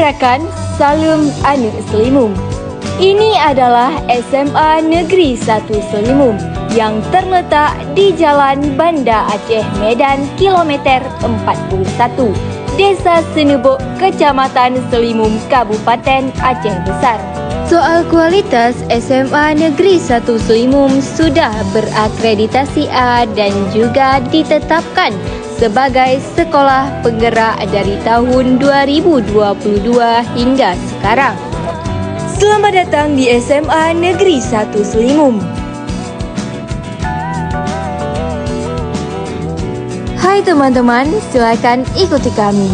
Gerakan Salum Anu Selimum. Ini adalah SMA Negeri 1 Selimum yang terletak di Jalan Banda Aceh Medan kilometer 41, Desa Senubuk, Kecamatan Selimum, Kabupaten Aceh Besar. Soal kualitas, SMA Negeri 1 Selimum sudah berakreditasi A dan juga ditetapkan sebagai sekolah penggerak dari tahun 2022 hingga sekarang. Selamat datang di SMA Negeri 1 Selimum. Hai teman-teman, silakan ikuti kami.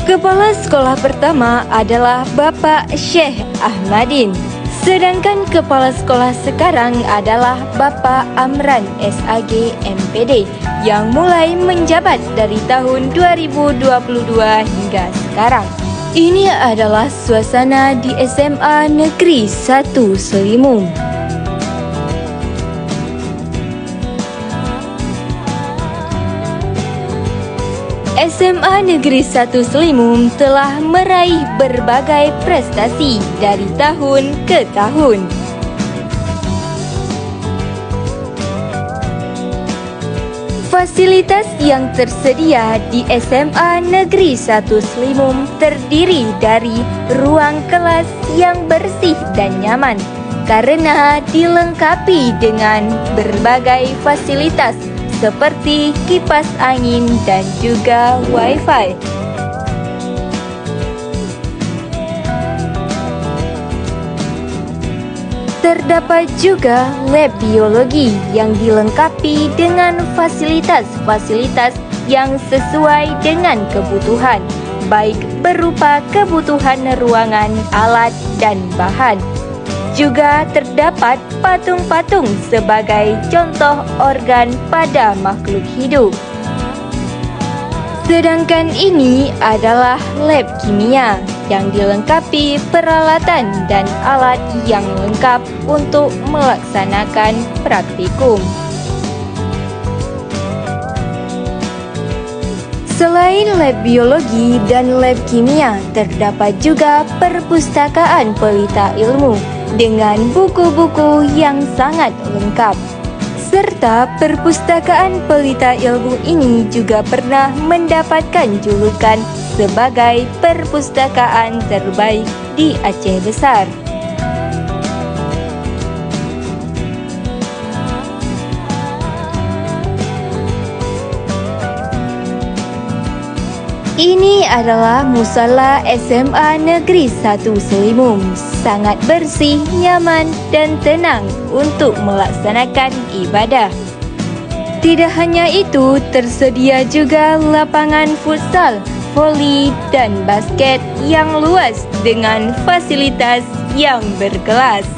Kepala sekolah pertama adalah Bapak Syekh Ahmadin. Sedangkan kepala sekolah sekarang adalah Bapak Amran SAG MPD yang mulai menjabat dari tahun 2022 hingga sekarang. Ini adalah suasana di SMA Negeri 1 Selimum. SMA Negeri 1 Selimum telah meraih berbagai prestasi dari tahun ke tahun. Fasilitas yang tersedia di SMA Negeri 1 Selimum terdiri dari ruang kelas yang bersih dan nyaman karena dilengkapi dengan berbagai fasilitas seperti kipas angin dan juga Wi-Fi. Terdapat juga lab biologi yang dilengkapi dengan fasilitas-fasilitas yang sesuai dengan kebutuhan, baik berupa kebutuhan ruangan, alat, dan bahan. Juga terdapat patung-patung sebagai contoh organ pada makhluk hidup. Sedangkan ini adalah lab kimia yang dilengkapi peralatan dan alat yang lengkap untuk melaksanakan praktikum. Selain lab biologi dan lab kimia, terdapat juga perpustakaan pelita ilmu dengan buku-buku yang sangat lengkap. Serta perpustakaan pelita ilmu ini juga pernah mendapatkan julukan sebagai perpustakaan terbaik di Aceh Besar. Ini adalah musala SMA Negeri 1 Selimum. Sangat bersih, nyaman, dan tenang untuk melaksanakan ibadah. Tidak hanya itu, tersedia juga lapangan futsal, voli, dan basket yang luas dengan fasilitas yang berkelas.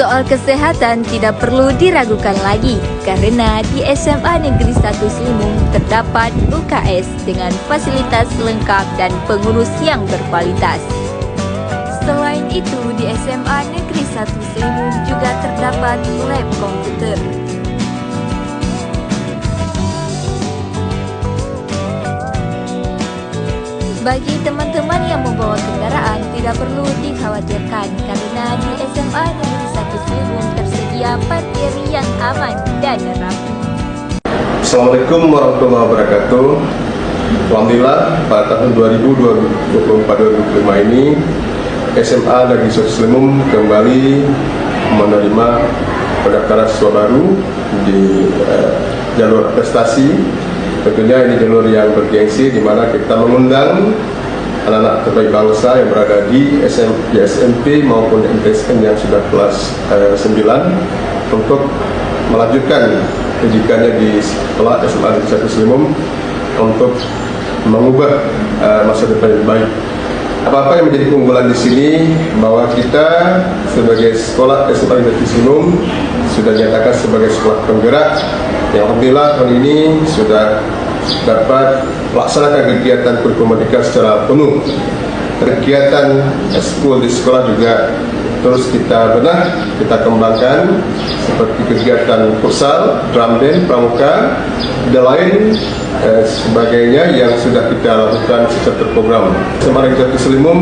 Soal kesehatan tidak perlu diragukan lagi karena di SMA Negeri 1 Selimum terdapat UKS dengan fasilitas lengkap dan pengurus yang berkualitas. Selain itu, di SMA Negeri 1 Selimum juga terdapat lab komputer. Bagi teman-teman yang membawa kendaraan, tidak perlu dikhawatirkan karena di SMA Negeri 1 Selimum tersedia parkir yang aman dan rapi. Assalamualaikum warahmatullahi wabarakatuh. Alhamdulillah, pada tahun 2024-2025 ini SMA Negeri 1 Selimum kembali menerima pendaftaran siswa baru di jalur prestasi. Tentunya ini jalur yang bergengsi di mana kita mengundang anak-anak terbaik bangsa yang berada di SMP maupun MTSN yang sudah kelas 9 untuk melanjutkan pendidikannya di sekolah SMA Negeri 1 Selimum untuk mengubah masa depan yang baik. Apa-apa yang menjadi keunggulan di sini bahwa kita sebagai sekolah SMA Negeri 1 Selimum sudah dinyatakan sebagai sekolah penggerak yang alhamdulillah tahun ini sudah dapat melaksanakan kegiatan kurikulum merdeka secara penuh. Kegiatan ekskul di sekolah juga terus kita kita kembangkan seperti kegiatan futsal, drum band, pramuka, dan lain sebagainya yang sudah kita lakukan secara terprogram. SMA Negeri 1 Selimum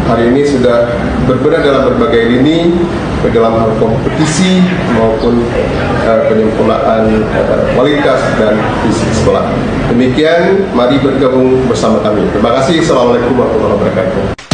hari ini sudah berbenah dalam berbagai lini, dalam hal kompetisi maupun penyempurnaan kualitas dan fisik sekolah. Demikian, mari bergabung bersama kami. Terima kasih. Assalamualaikum warahmatullahi wabarakatuh.